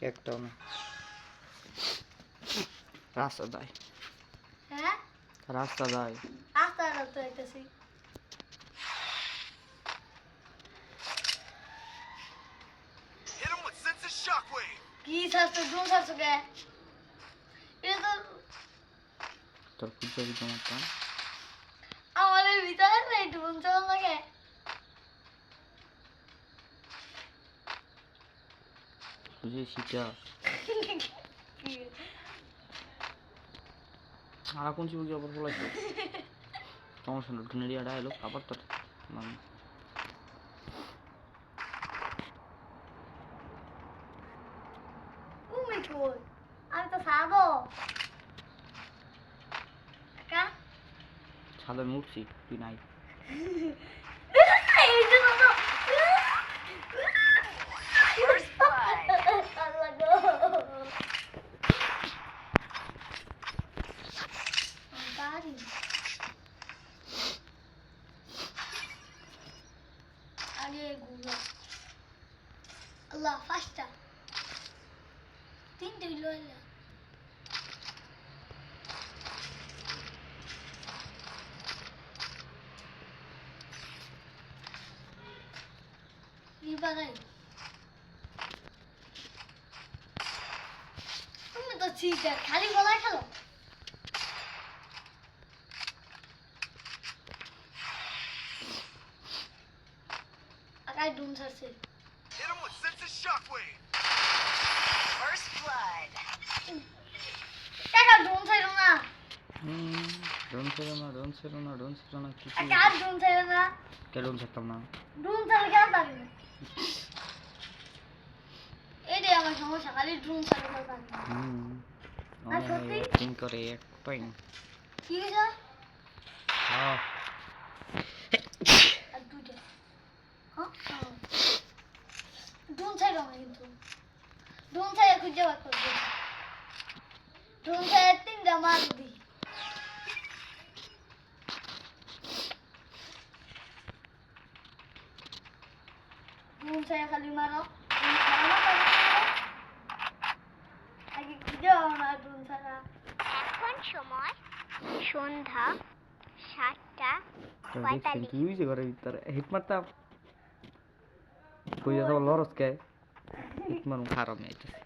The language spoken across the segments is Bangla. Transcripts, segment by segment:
একটাও না। রাস্তা দাই, হ্যাঁ রাস্তা দাই। আস্তে আস্তে আইতেছি। কি ছাড়ছো ড্রোন ছাড়ছো কে? এটা তো তোর খুঁজে দিতে মারতাম। আমাদের ভিতরে নাই ড্রোন চালান লাগে। খুঁজে শিখা আর কোন চিবুকি আবার বলাইছো সমস্যা না, ঢুনে এরিয়াটা এলো আবার তোর মানে তুমি কই? আমি তো ছাড়বো কা ছাদে আমি উঠছি, তুই নাই। এই যে তো আল্লাহ গো গাড়ি আগে গুলো আল্লাহ ফাস্টা তিনটে লইলা নিবারাই তুমি তো চিটার খালি গলায় খেলো আকাই ডুম ছাড়ছে কাকা ডুম ছাড়ো না ডোন ছিল না, ডোন ছিল না, ডোন ছিল না, কি কাকা ডুম ছাড়ো না কে ডোন থাকতাম না। ডুম ছাড়লে কেন পারি না এটাই আমার সমস্যা খালি ডুম ছাড়লে কেন পারি না আর সত্যি তিন করে একটাই কি হয়েছে হ্যাঁ আর দুটো হ্যাঁ ডুম ছাড়ো না কিন্তু ডুম ছাড়ে খুঁজে বার করবে ডুম ছাড়ে তিনটা মার দিই ডুম ছাড়ে খালি মারো আগে খুঁজে পাবো না ডুম ছাড়া এখন সময় সন্ধ্যা 7টা দেখছেন কি হয়েছে ঘরের ভিতরে হিট মারতাম কই যাবো লরস কে হিট মারুম খারাপ আইতেছে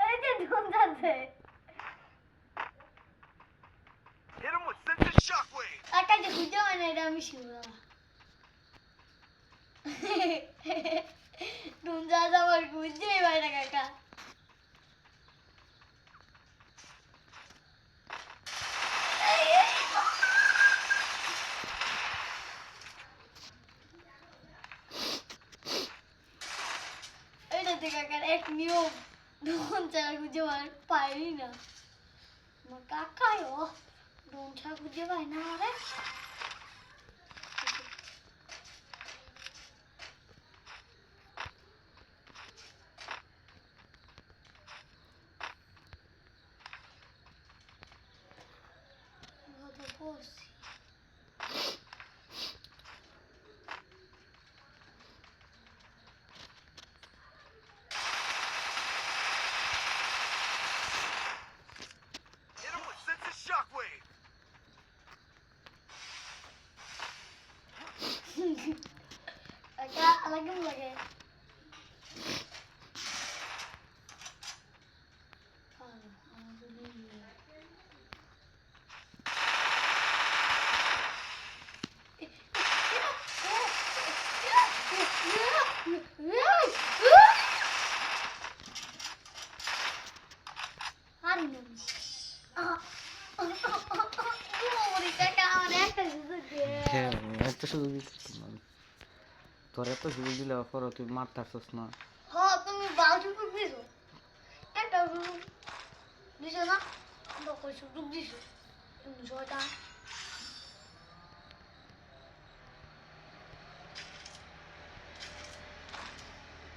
এই যে ডুম ছাড়ছে কাকা যে খুঁজে হয় না এটা আমি শিখবো ডুম ছাড়া আমার খুঁজেই পাই না কাকা এইটাতে কাকার এক নিয়ম ডুম ছাড়া খুঁজে পাইনি না আমার কাকাও ডুম ছাড়া খুঁজে পাই না আরে বসছি কাকা আলাদা লাগে একটা সুযোগ দিতাম না তোর এত সুযোগ দিলে পরে তুই মারতে আসছিস না হ্যাঁ তুমি বাউটি দিছো একটা দিছো না কই সুযোগ দিছো তুমি ছয়টা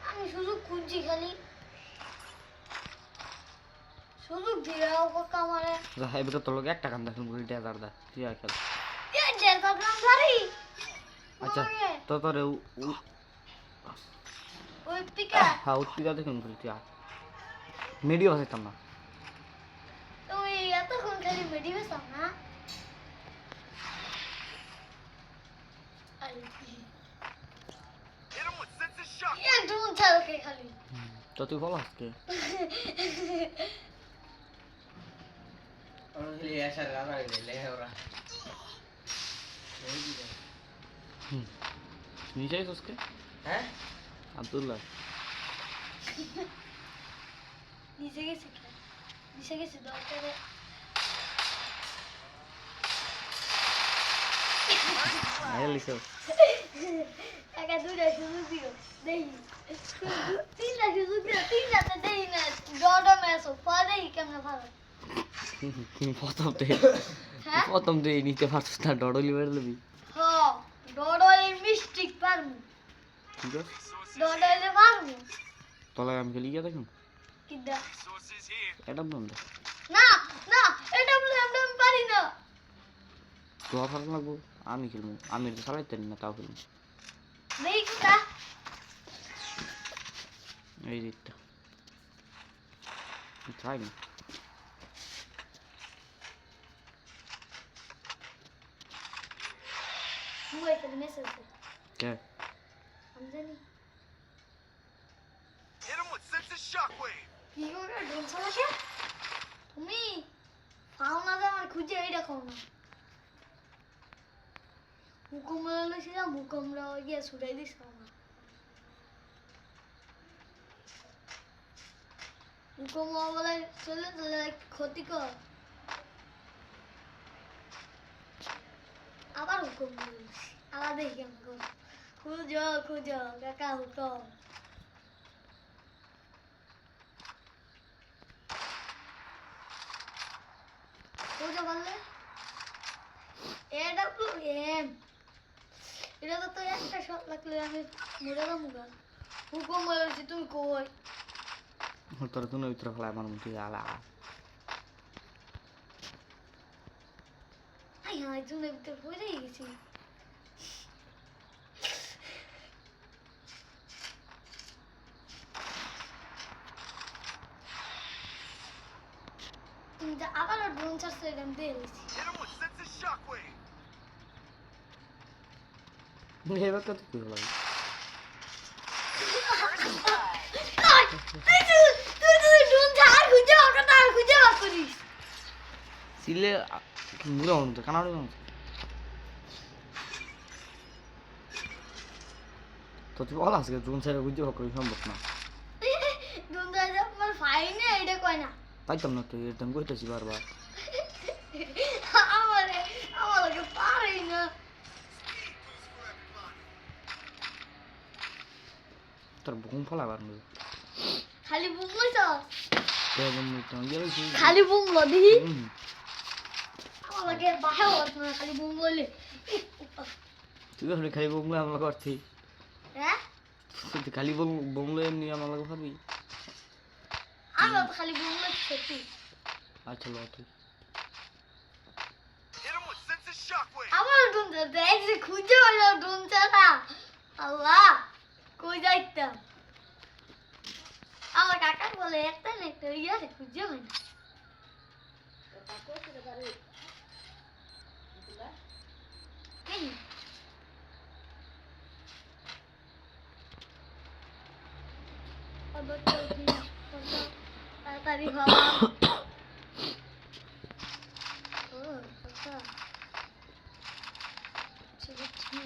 আমি সুযোগ খুঁজছি খালি সুযোগ দিয়ে কাকা আমারে যা এবারে তোর লোক একটা কান দেখুন গুলি ডেজার দা তুই আর খেল এ ডের কাপড় ধরি আচ্ছা তো তোরে ওই পিকা হ্যাঁ উৎপিকা দেখুন তুই মেডিও বাসাইতাম না তুমি এতক্ষণ খালি মেডি বেসাও না ড্রোন চালকে খালি তো তুই বলো আজকে নিচে আজকে হ্যাঁ আব্দুল্লাহ নিচে গেছে নিচে গেছে দরকারে লিখো একা দুইটা সুযোগ দিও দেখি তিনটা সুযোগ দিও তিনটাতে দেখি না ডডো ম্যাচও পরে কেমন ভালো তুমি হ্যাঁ প্রথম তুই নিতে পারছিস না ডডলি বের লবি হ ডডো এর মিস্টিক পারমু ঠিক আছে ডডো এর পারমু তলে আমি খেলি গিয়ে দেখুন কিদা এটা বন্ধ না না এটা বলে আমরা পারি না তো অফার লাগবো আমি খেলবো আমি এটা চালাইতে পারি না তাও খেলবো দেখি কুটা এই দিকটা চাই না মুই এখানে মেসেজ কে আমি জানি Hit him with sensitive shockwave. কি করে ড্রোন চালাকে তুমি পাও না যে আমার খুঁজে এইটা খাও না হুকুমরা লইছিলাম হুকুমরা গিয়ে ছুটাই দিস আমার হুকুম বলে চলে চলে ক্ষতি কর আবার হুকুম আলাদা কেমন কর খুঁজো খুঁজো কাকা হুকুম খুঁজো বললে এম এটা তো একটা শট লাগলে আমি মরে যাবো গা হুকুম বলেছি তুমি কই তোর কোনো ভিতরে ফেলা আমার মুখে আলা আই হাই তুমি ভিতরে পড়ে গেছি তুমি যা আবার ড্রোন চার্জ করে আমি দিয়ে দিয়েছি Hit him with sensitive shockwave. এবার কত কি লাগে তুই ড্রোন চার খুঁজে ওটা আর খুঁজে বার করিস সিলে মুড়ে হতো কানাড়ি হতো তো তুই বল আজকে জুন সাইডে বুঝতে পারবি সম্ভব না ড্রোন চার আমার ফাইনে এটা কয় না পাইতাম না তুই এরকম কইতেছি বারবার আমাকে পারেই না তোর বুকুম ফলাবার নেই খালি বুম লইছ খালি বুম লদি আমাকে বাহে হত না খালি বুম লইলে তুই আপনি খালি বুমলে আমরা করছি হ্যাঁ তুই খালি বুমলে নিয়ে আমরা পারবি আমি তো খালি বুম লইছি আচ্ছা লো তুই Hit him with sensitive shockwave. আমার ড্রোন চার দেখ যে খুঁজে হলো ড্রোন চারা আল্লাহ কই যাইতাম আমার কাকা বলে একটা না একটা ইয়ারে খুঁজে হয় না এই, আবার তো উঠি, তাড়াতাড়ি ভাবা ও কাকা ঠিক আছে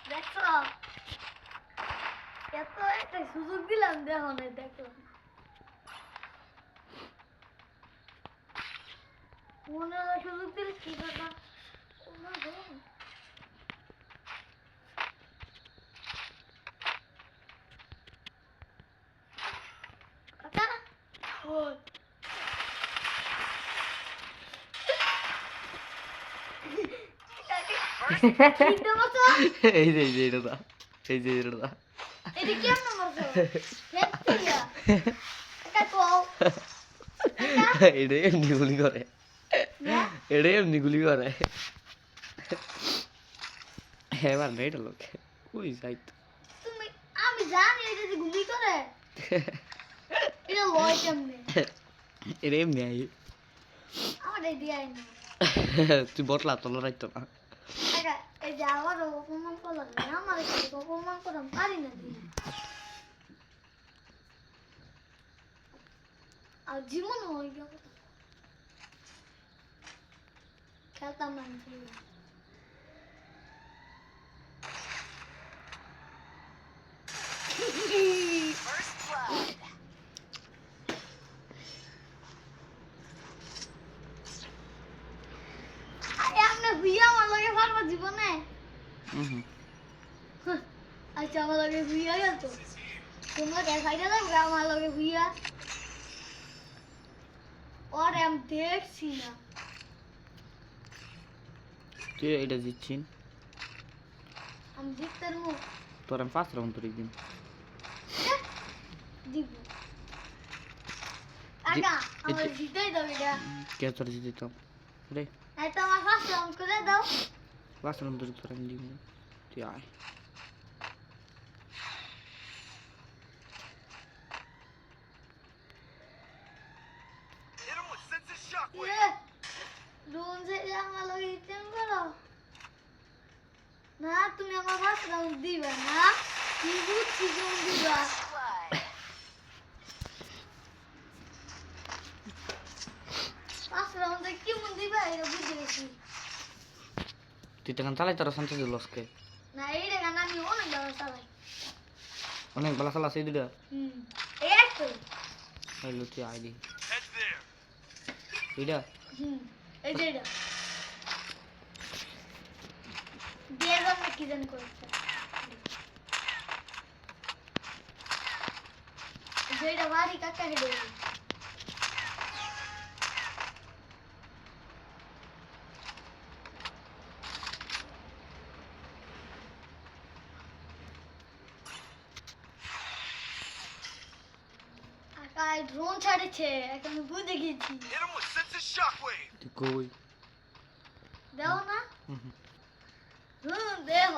দেখো এত একটা সুযোগ দিলাম দেখো না দেখো মনে হয় সুযোগ দিলে কি কথা কাকা ওই এই যে এটা এই যে এটা এটা কেমন মারছো হেত্তিয়া কাকা কও এটা এমনি গুলি করে না এটা এমনি গুলি করে এবার না এটা লোক ওই যাইত তুমি আমি জানি এটা যে গুলি করে এটা লয় কেমনে এটা এমনি আই আমার এই দিয়াই না তুই বটলা তোলা রাখতো না কাকা এই যে আমার অপমান করলাম না আমার কাছে অপমান করলাম পারি না দিই আর জীবন হয়ে গেল খেলতাম না জীবন আপনার ভুইয়া আমার লগে পারবো জীবনে আচ্ছা আমার লগে ভুইয়া গেল তো তোমরা দেখাইতে লাগবে আমার লগে ভুইয়া ওর আমি দেখছি না তুই এটা দিচ্ছিন আমি দেখতার মুখ তোর আমি 5 রাউন্ড তোর একদিন দিব আগা আমার জিতেই দাও এটা কে তোর দিত রে এটা আমার ফার্স্ট রাউন্ড করে দাও 5 রাউন্ড তোর আমি দিব তুই আয় Hit him with sense of shockwave. Room থেকে আমার লগে ইটেম করো না তুমি আমার ফার্স্ট রাউন্ড দিবে না কি বুঝছি তুমি দিবা ফার্স্ট রাউন্ডে কি মন দিবা এটা বুঝে গেছি তুই তখন চালাই তোর শান্তি দিল আজকে না এইটা গান আমি অনেক ভালো চালাই অনেক ভালো চালা সেই দুটা এই একটু এই লুচি আই দি Head there. এইটা এই যে এটা দিয়ে দাও না কি জানি করছে যেটা বাড়ি কাকা হেডে আকাই ড্রোন ছাড়েছে এখন আমি বুঝে গেছি Hit him with sense of shockwave. তুই কই দাও না দেহ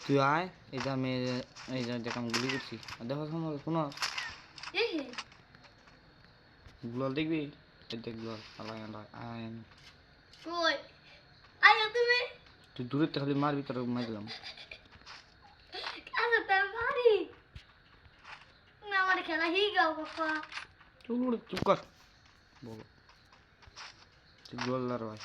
তুই আয় এই যে আমি এই যে দেখ আমি গুলি করছি আর দেখো শোনো এই গুলো দেখবি এই দেখ গুলো আলাই আলাই আয় কই আয়া তুমি তুই দূরে থেকে খালি মারবি তোর মার দিলাম আচ্ছা তার মারি না আমার খেলা হি গাও বাবা চুপ কর বলো তুই গোলার ভাই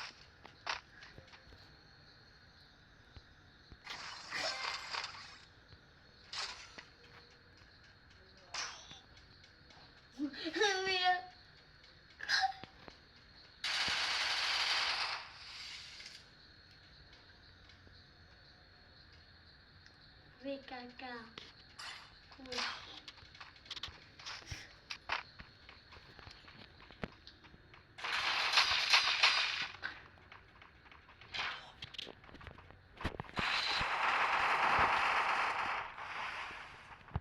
Mira. Ve caca.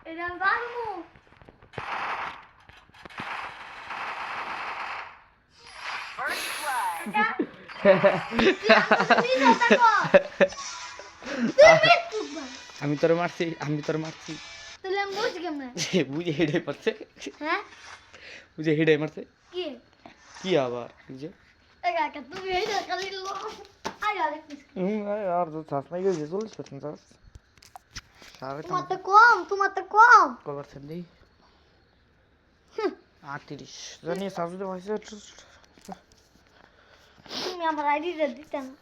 Era vamos. আমি তোর মারছি তাহলে আমি বুঝি কেমনে বুঝে হেডে মারছে হ্যাঁ বুঝে হেডে মারছে কি কি আবার বুঝে কাকা তুমি এই খালি লো আই আরেক আর তো শ্বাস নাই গেছে 40% শ্বাস সারা তোমার তো কম কভার সেট দেই 38 জানি শ্বাস দিতে হইছে তুমি আমার আইডিটা দিতে না